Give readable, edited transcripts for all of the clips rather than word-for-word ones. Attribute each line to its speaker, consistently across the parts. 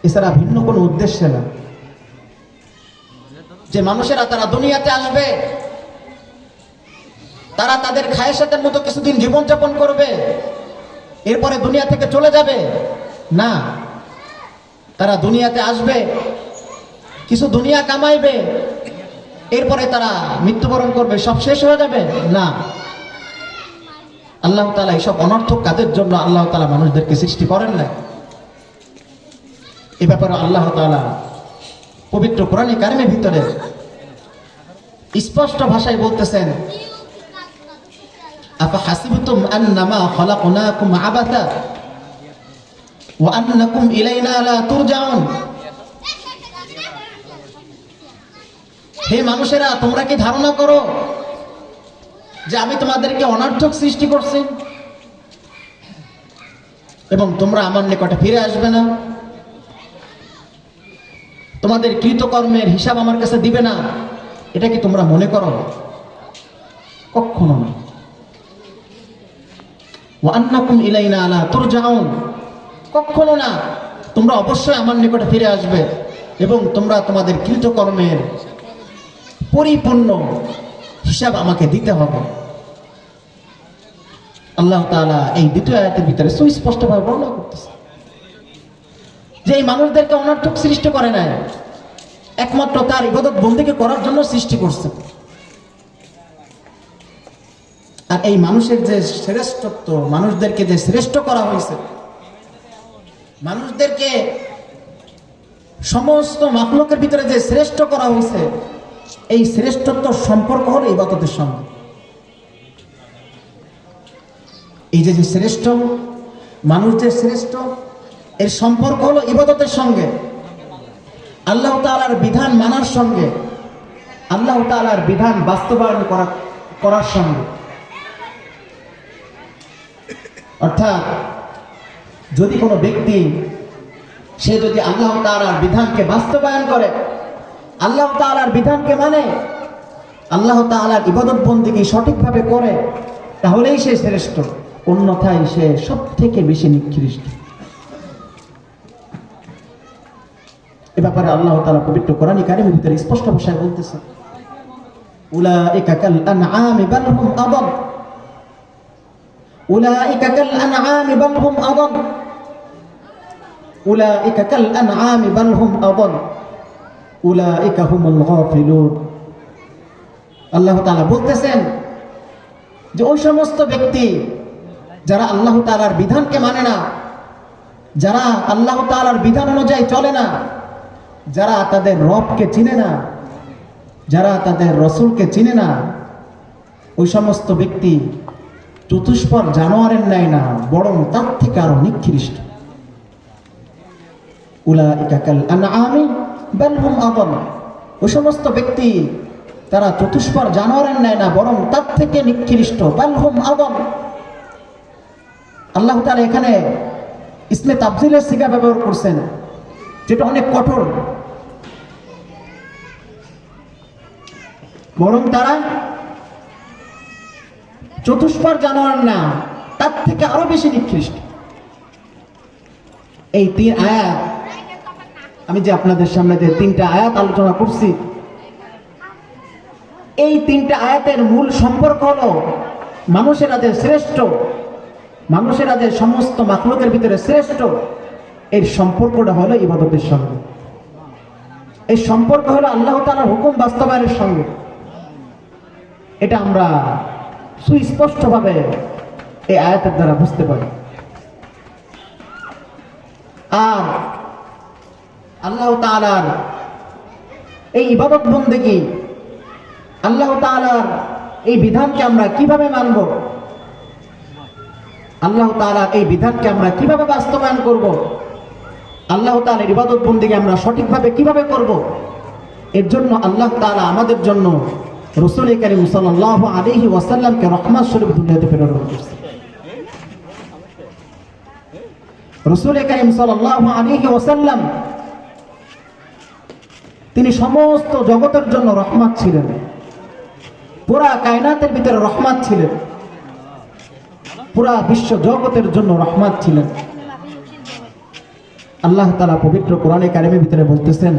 Speaker 1: এছাড়া ভিন্ন কোনো উদ্দেশ্যে না। যে মানুষেরা তারা দুনিয়াতে আসবে, তারা তাদের খায়েশাতের মতো কিছুদিন জীবনযাপন করবে, এরপরে দুনিয়া থেকে চলে যাবে না। তারা দুনিয়াতে আসবে, কিছু দুনিয়া কামাইবে, এরপরে তারা মৃত্যুবরণ করবে, সব শেষ হয়ে যাবে না। আল্লাহ তাআলা এইসব অনর্থক কাজের জন্য আল্লাহ তাআলা মানুষদেরকে সৃষ্টি করেন না। এ ব্যাপারে আল্লাহ তাআলা পবিত্র কোরআনে কারিমের ভিতরে স্পষ্ট ভাষায় বলতেছেন, আফা হাসিবতুম আন্নামা খলাকনাকুম আবাথা ওয়া আন্নাকুম ইলাইনা লা তুরজাউন। হে মানুষেরা, তোমরা কি ধারণা করো যে আমি তোমাদেরকে অনর্থক সৃষ্টি করছি এবং তোমরা আমার নিকটে ফিরে আসবে না? তোমাদের কৃতকর্মের হিসাব আমার কাছে দিবে না, এটা কি তোমরা মনে করো? কখনো না। ওয়া আন্নাকুম ইলাইনা লা তুরজাউন, কখনো না। তোমরা অবশ্যই আমার নিকটে ফিরে আসবে এবং তোমরা তোমাদের কৃতকর্মের পরিপূর্ণ হিসাব আমাকে দিতে হবে। আল্লাহ তাআলা এই দ্বিতীয় আয়াতের ভিতরে সুস্পষ্টভাবে বর্ণনা করতেছে যে এই মানুষদেরকে অনর্থক সৃষ্টি করে নাই, একমাত্র তার ইবাদত বন্দেগী করার জন্য সৃষ্টি করছে। আর এই মানুষের যে শ্রেষ্ঠত্ব, মানুষদেরকে যে শ্রেষ্ঠ করা হয়েছে, মানুষদেরকে সমস্ত মাখলুকের ভিতরে যে শ্রেষ্ঠ করা হয়েছে, এই শ্রেষ্ঠত্ব সম্পর্ক হলো ইবাদতের সঙ্গে। এই যে শ্রেষ্ঠ মানুষ, যে শ্রেষ্ঠ, এর সম্পর্ক হলো ইবাদতের সঙ্গে, আল্লাহ তাআলার বিধান মানার সঙ্গে, আল্লাহ তাআলার বিধান বাস্তবায়ন করার সঙ্গে। অর্থাৎ যদি কোনো ব্যক্তি সে যদি আল্লাহ তাআলার বিধানকে বাস্তবায়ন করে, আল্লাহ তাআলার বিধানকে মানে, আল্লাহ তাআলার ইবাদত বন্দেগী সঠিকভাবে করে, তাহলেই সে শ্রেষ্ঠ, অন্যথায় সে সব থেকে বেশি নিকৃষ্ট। এ ব্যাপারে আল্লাহ তাআলা পবিত্র কোরআন কারীমের ভিতরে স্পষ্ট ভাষায় বলতেছেন, উলাইকা কাল আনআমি বাল হুম আদাল, উলাইকা কাল আনআমি বাল হুম আদাল, উলাইকা কাল আনআমি বাল হুম আদাল, উলাইকা হুমুল গাফিলুন। আল্লাহ তাআলা বলতেছেন যে ওই সমস্ত ব্যক্তি যারা আল্লাহ তাআলার বিধানকে মানে না, যারা আল্লাহ তাআলার বিধান অনুযায়ী চলে না, যারা তাদের রবকে চিনে না, যারা তাদের রসুলকে চিনে না, ওই সমস্ত ব্যক্তি চতুষ্পদ জানোয়ারের ন্যায় না, বরং তার থেকে আরো নিকৃষ্ট। উলাইকা কাল আনআমি বাল হুম আদাল, ওই সমস্ত ব্যক্তি তারা চতুষ্পদ জানোয়ারের ন্যায় না, বরং তার থেকে নিকৃষ্ট। বাল হুম আদাল, আল্লাহ তাআলা এখানে ইসমে তাফজিলের সিগা ব্যবহার করছেন, যেটা অনেক কঠোর। বরং তারা চতুষ্পদ জানোয়ার না, তার থেকে আরো বেশি নিকৃষ্ট। এই তিন আয়াত, আমি যে আপনাদের সামনে যে তিনটা আয়াত আলোচনা করছি, এই তিনটা আয়াতের মূল সম্পর্ক হলো মানুষেরা যে শ্রেষ্ঠ, মানুষেরা যে সমস্ত মাখলুকের ভিতরে শ্রেষ্ঠ, এর সম্পর্কটা হলো ইবাদতের সঙ্গে। এই সম্পর্ক হলো আল্লাহ তাআলার হুকুম বাস্তবায়নের সঙ্গে। এটা আমরা সুস্পষ্টভাবে এই আয়াতের দ্বারা বুঝতে পারি। আর আল্লাহ তাআলার এই ইবাদত বন্দেগী, আল্লাহ তাআলার এই বিধানকে আমরা কিভাবে মানব, আল্লাহ তাআলার এই বিধানকে আমরা কিভাবে বাস্তবায়ন করব, আল্লাহ তাআলার ইবাদত বন্দেগী আমরা সঠিকভাবে কিভাবে করব, এর জন্য আল্লাহ তাআলা আমাদের জন্য রাসূল কারীম সাল্লাল্লাহু আলাইহি ওয়াসাল্লামকে রহমত স্বরূপ দুনিয়াতে প্রেরণ করেছেন। রাসূল কারীম সাল্লাল্লাহু আলাইহি ওয়াসাল্লাম তিনি সমস্ত জগতের জন্য রহমত ছিলেন, পুরা কায়নাতের ভিতরে রহমত ছিলেন, পুরা বিশ্ব জগতের জন্য রহমত ছিলেন। আল্লাহ তাআলা পবিত্র কোরআনে কারিমের ভিতরে বলতেছেন,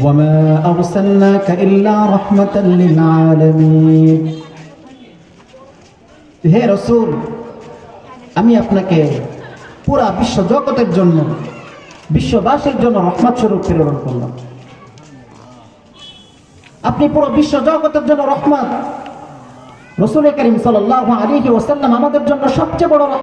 Speaker 1: ওয়ামা আরসালনাকা ইল্লা রাহমাতাল লিল আলামিন। হে রাসূল, আমি আপনাকে পুরা বিশ্ব জগতের জন্য, বিশ্ববাসীর জন্য রহমত স্বরূপ প্রেরণ করলাম। আপনি পুরো বিশ্ব জগতের জন্য রহমত। রাসূল করিম সাল্লাল্লাহু আলাইহি ওয়াসাল্লাম আমাদের জন্য সবচেয়ে বড়